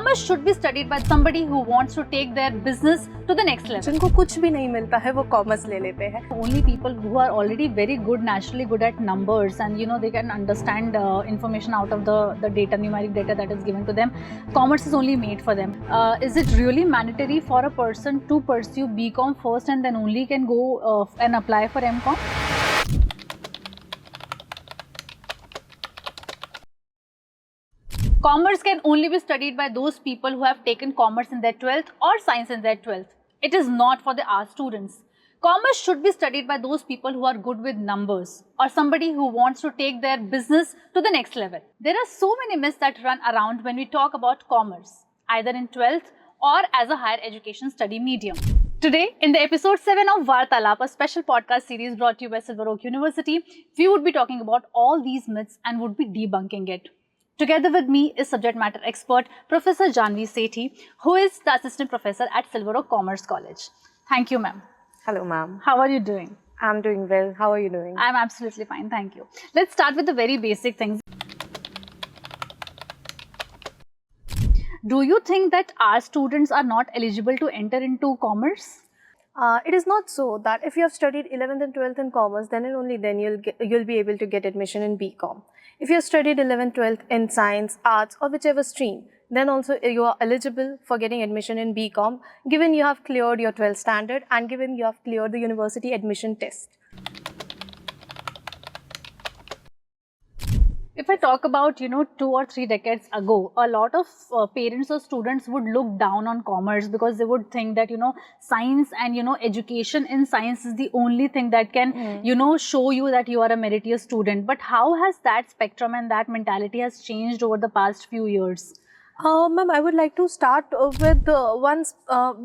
Commerce should be studied by somebody who wants to take their business to the next level. जिनको कुछ भी नहीं मिलता है वो कॉमर्स ले लेते हैं. Only people who are already very good, naturally good at numbers, and they can understand information out of the data, numeric data that is given to them. Commerce is only made for them. Is it really mandatory for a person to pursue BCom first and then only can go and apply for MCom? Commerce can only be studied by those people who have taken commerce in their 12th or science in their 12th. It is not for the art students. Commerce should be studied by those people who are good with numbers or somebody who wants to take their business to the next level. There are so many myths that run around when we talk about commerce, either in 12th or as a higher education study medium. Today, in the episode 7 of Vartalap, a special podcast series brought to you by Silver Oak University, we would be talking about all these myths and would be debunking it. Together with me is subject matter expert Professor Janvi Sethi, who is the assistant professor at Silver Oak Commerce College. Thank you, ma'am. Hello, ma'am. How are you doing? I'm doing well. How are you doing? I'm absolutely fine, thank you. Let's start with the very basic things. Do you think that our students are not eligible to enter into commerce? It is not so that if you have studied 11th and 12th in commerce, then and only then you'll be able to get admission in BCom. If you have studied 11th, 12th in science, arts or whichever stream, then also you are eligible for getting admission in BCom, given you have cleared your 12th standard and given you have cleared the university admission test. If I talk about, 2 or 3 decades ago, a lot of parents or students would look down on commerce because they would think that, science and, education in science is the only thing that can, show you that you are a meritorious student. But how has that spectrum and that mentality has changed over the past few years? Ma'am, I would like to start with one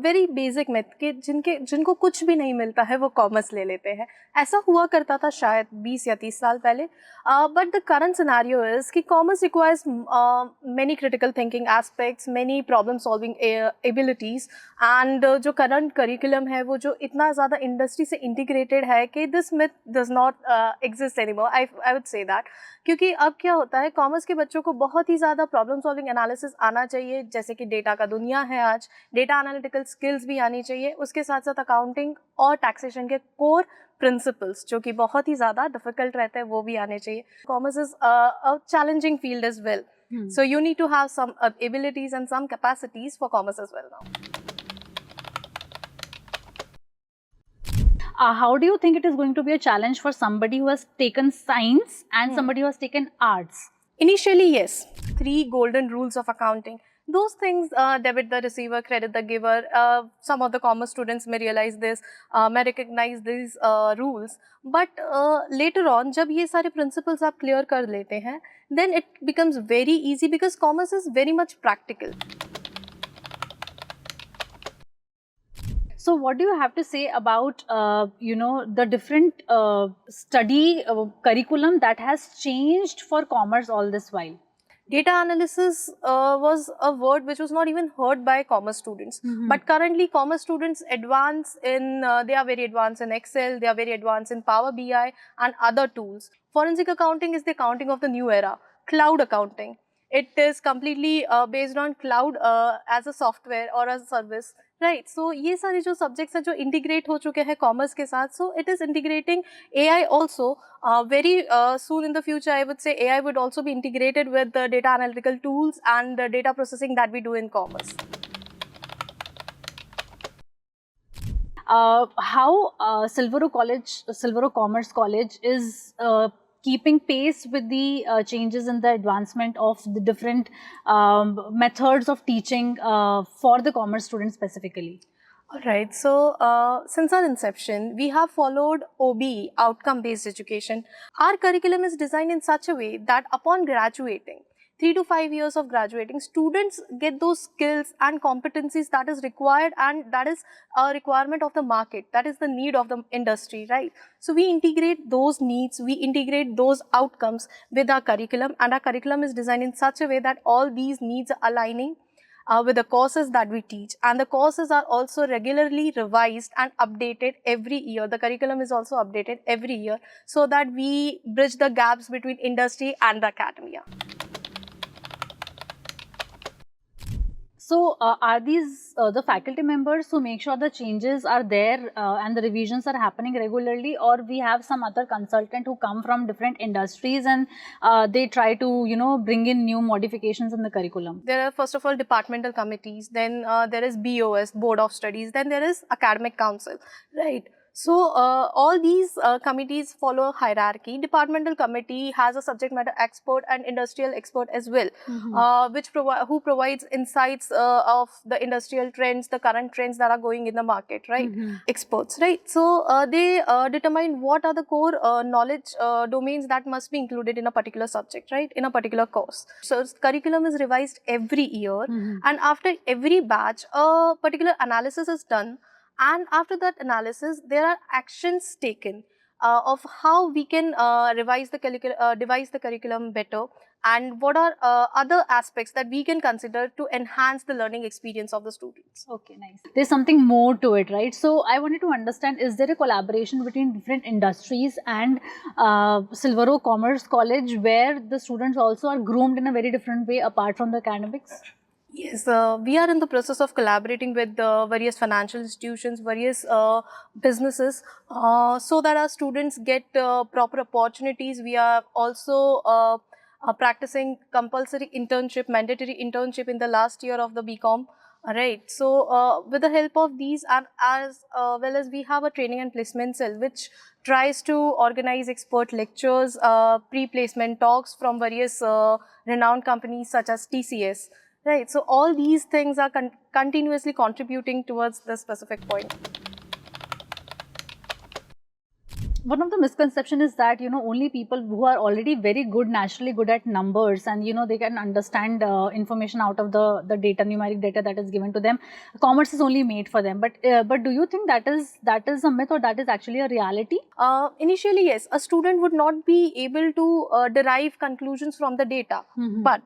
very basic myth कि जिनको कुछ भी नहीं मिलता है वो commerce ले लेते हैं. ऐसा हुआ करता था शायद 20 या 30 साल पहले. But the current scenario is कि commerce requires many critical thinking aspects, many problem solving abilities, and जो current curriculum है वो जो इतना ज़्यादा industry से integrated है कि this myth does not exist anymore. I would say that. क्योंकि अब क्या होता है, कॉमर्स के बच्चों को बहुत ही ज़्यादा प्रॉब्लम सॉल्विंग एनालिसिस आना चाहिए, जैसे कि डेटा का दुनिया है आज, डेटा एनालिटिकल स्किल्स भी आनी चाहिए, उसके साथ साथ अकाउंटिंग और टैक्सेशन के कोर प्रिंसिपल्स जो कि बहुत ही ज़्यादा डिफिकल्ट रहते हैं वो भी आने चाहिए. Commerce is a challenging field as well, so you need to have some abilities and some capacities for commerce as well now. How do you think it is going to be a challenge for somebody who has taken science and somebody who has taken arts? Initially, yes. 3 golden rules of accounting. Those things, debit the receiver, credit the giver. Some of the commerce students may realize this, may recognize these rules. But later on, जब ये सारे principles आप clear कर लेते हैं, then it becomes very easy because commerce is very much practical. So what do you have to say about, the different study curriculum that has changed for commerce all this while? Data analysis was a word which was not even heard by commerce students. But currently commerce students advance in, they are very advanced in Excel, they are very advanced in Power BI and other tools. Forensic accounting is the accounting of the new era. Cloud accounting. It is completely based on cloud as a software or as a service. Right, so ये सारे जो subjects हैं जो integrate हो चुके हैं commerce के साथ, so it is integrating AI also. Very soon in the future, I would say AI would also be integrated with the data analytical tools and the data processing that we do in commerce. How Silver Oak Commerce College is keeping pace with the changes in the advancement of the different methods of teaching for the commerce students specifically? Alright, so since our inception, we have followed OBE, outcome-based education. Our curriculum is designed in such a way that upon graduating, 3 to 5 years of graduating, students get those skills and competencies that is required, and that is a requirement of the market, that is the need of the industry, right? So we integrate those needs, we integrate those outcomes with our curriculum, and our curriculum is designed in such a way that all these needs are aligning with the courses that we teach, and the courses are also regularly revised and updated every year. The curriculum is also updated every year so that we bridge the gaps between industry and the academia. So, are these the faculty members who make sure the changes are there and the revisions are happening regularly, or we have some other consultant who come from different industries and they try to, bring in new modifications in the curriculum? There are first of all departmental committees, then there is BOS, Board of Studies, then there is Academic Council, right? So all these committees follow a hierarchy. Departmental committee has a subject matter expert and industrial expert as well, who provides insights of the industrial trends, the current trends that are going in the market, right? Experts, right? So they determine what are the core knowledge domains that must be included in a particular subject, right, in a particular course. So curriculum is revised every year, and after every batch a particular analysis is done, and after that analysis there are actions taken of how we can devise the curriculum better, and what are other aspects that we can consider to enhance the learning experience of the students. Okay, nice. There's something more to it, right? So I wanted to understand, is there a collaboration between different industries and Silver Oak Commerce College, where the students also are groomed in a very different way apart from the academics? Yes, we are in the process of collaborating with various financial institutions, various businesses, so that our students get proper opportunities. We are also practicing compulsory internship, mandatory internship in the last year of the BCom. Right. So, with the help of these, and as well as we have a training and placement cell, which tries to organize expert lectures, pre-placement talks from various renowned companies such as TCS. Right. So, all these things are continuously contributing towards the specific point. One of the misconception is that, only people who are already very good, naturally good at numbers, and, they can understand information out of the data, numeric data that is given to them, commerce is only made for them. But do you think that is a myth, or that is actually a reality? Initially, yes, a student would not be able to derive conclusions from the data, but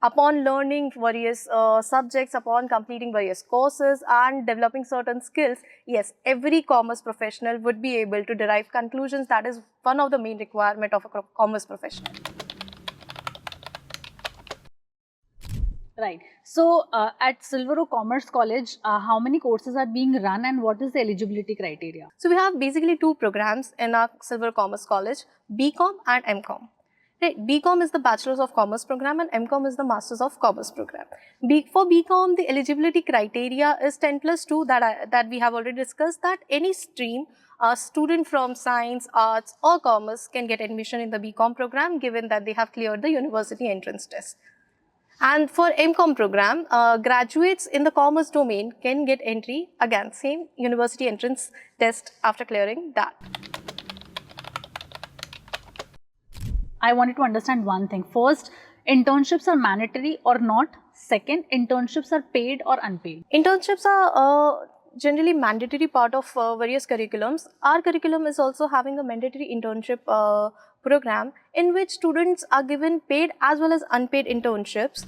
upon learning various subjects, upon completing various courses and developing certain skills, yes, every commerce professional would be able to derive conclusions. That is one of the main requirement of a commerce professional. Right. So, at Silver Oak Commerce College, how many courses are being run, and what is the eligibility criteria? So, we have basically two programs in our Silver Oak Commerce College, BCom and MCom. Right. BCom is the Bachelor's of Commerce program and MCom is the Master's of Commerce program. For BCom, the eligibility criteria is 10+2 that we have already discussed, that any stream, a student from science, arts or commerce can get admission in the BCom program given that they have cleared the university entrance test. And for MCom program, graduates in the commerce domain can get entry, again same university entrance test after clearing that. I wanted to understand one thing. First, internships are mandatory or not? Second, internships are paid or unpaid? Internships are generally mandatory part of various curriculums. Our curriculum is also having a mandatory internship program in which students are given paid as well as unpaid internships.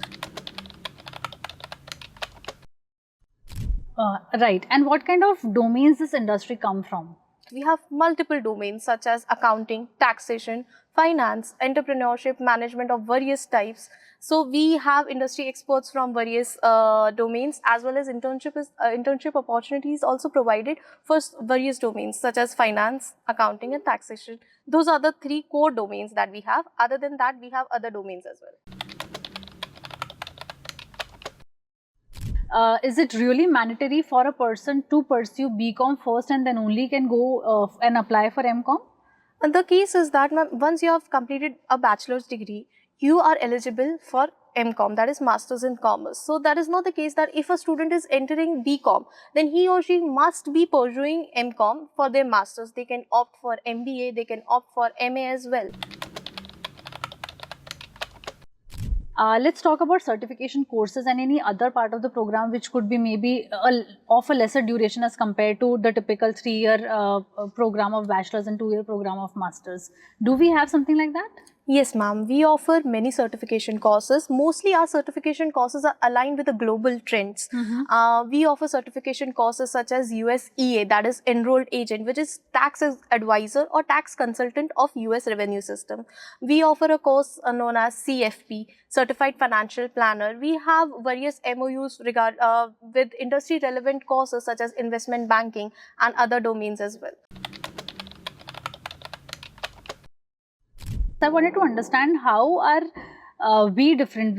Right. And what kind of domains this industry come from? We have multiple domains such as accounting, taxation, finance, entrepreneurship, management of various types. So we have industry experts from various domains, as well as internship opportunities also provided for various domains such as finance, accounting and taxation. Those are the three core domains that we have. Other than that, we have other domains as well. Is it really mandatory for a person to pursue BCom first and then only can go and apply for MCom? And the case is that once you have completed a bachelor's degree, you are eligible for MCom, that is Masters in Commerce. So that is not the case that if a student is entering BCom, then he or she must be pursuing MCom for their Masters. They can opt for MBA, they can opt for MA as well. Let's talk about certification courses and any other part of the program which could be maybe of a lesser duration as compared to the typical 3-year program of bachelor's and 2-year program of master's. Do we have something like that? Yes, ma'am. We offer many certification courses. Mostly our certification courses are aligned with the global trends. We offer certification courses such as USEA, that is Enrolled Agent, which is tax advisor or tax consultant of US revenue system. We offer a course known as CFP, Certified Financial Planner. We have various MOUs with industry relevant courses such as investment banking and other domains as well. I wanted to understand how are we different,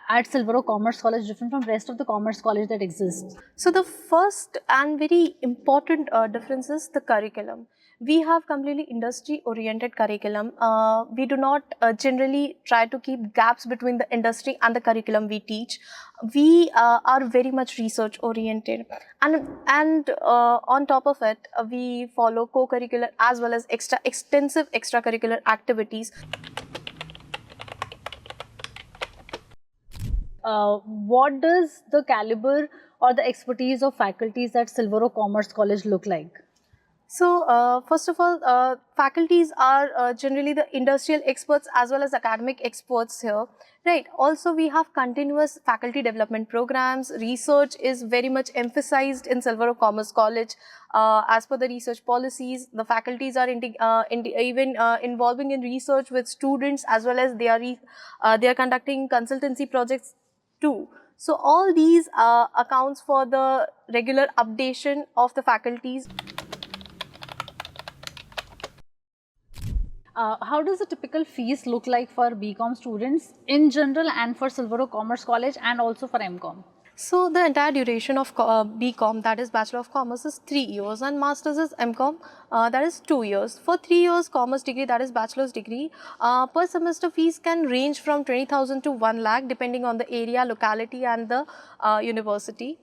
at Silver Oak Commerce College different from rest of the commerce college that exists? So the first and very important difference is the curriculum. We have completely industry-oriented curriculum. We do not generally try to keep gaps between the industry and the curriculum we teach. We are very much research-oriented, and on top of it, we follow co-curricular as well as extensive extracurricular activities. What does the caliber or the expertise of faculties at Silver Oak Commerce College look like? So, first of all, faculties are generally the industrial experts as well as academic experts here, right? Also, we have continuous faculty development programs. Research is very much emphasized in Silver Oak Commerce College. As per the research policies, the faculties are even involving in research with students, as well as they are conducting consultancy projects too. So, all these accounts for the regular updation of the faculties. How does the typical fees look like for BCom students in general and for Silver Oak Commerce College and also for MCom? So the entire duration of BCom, that is Bachelor of Commerce, is 3 years, and Masters is MCom, that is 2 years. For 3 years Commerce degree, that is Bachelor's degree, per semester fees can range from 20,000 to 1 lakh depending on the area, locality and the university.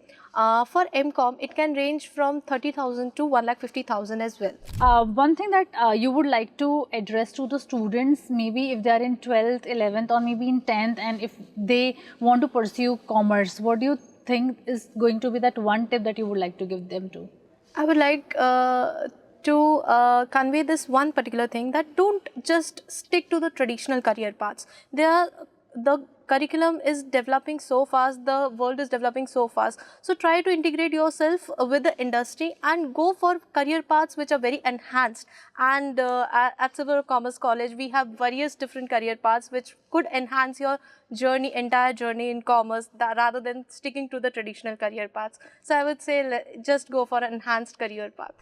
For MCom, it can range from 30,000 to 1,50,000 as well. One thing that you would like to address to the students, maybe if they are in 12th, 11th or maybe in 10th, and if they want to pursue commerce, what do you think is going to be that one tip that you would like to give them to? I would like to convey this one particular thing, that don't just stick to the traditional career paths. The curriculum is developing so fast, the world is developing so fast. So try to integrate yourself with the industry and go for career paths which are very enhanced. And at Silver Oak Commerce College, we have various different career paths which could enhance your entire journey in commerce, rather than sticking to the traditional career paths. So I would say just go for an enhanced career path.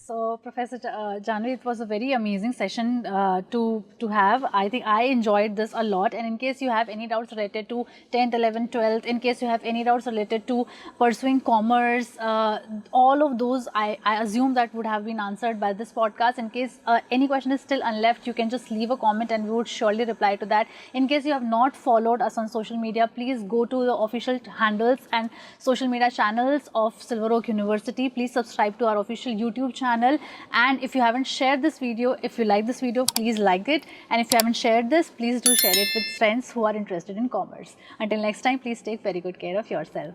So, Professor Janvi, it was a very amazing session to have. I think I enjoyed this a lot. And in case you have any doubts related to 10th, 11th, 12th, in case you have any doubts related to pursuing commerce, all of those I assume that would have been answered by this podcast. In case any question is still unleft, you can just leave a comment and we would surely reply to that. In case you have not followed us on social media, please go to the official handles and social media channels of Silver Oak University. Please subscribe to our official YouTube channel. And if you haven't shared this video, if you like this video, please like it. And if you haven't shared this, please do share it with friends who are interested in commerce. Until next time, please take very good care of yourself.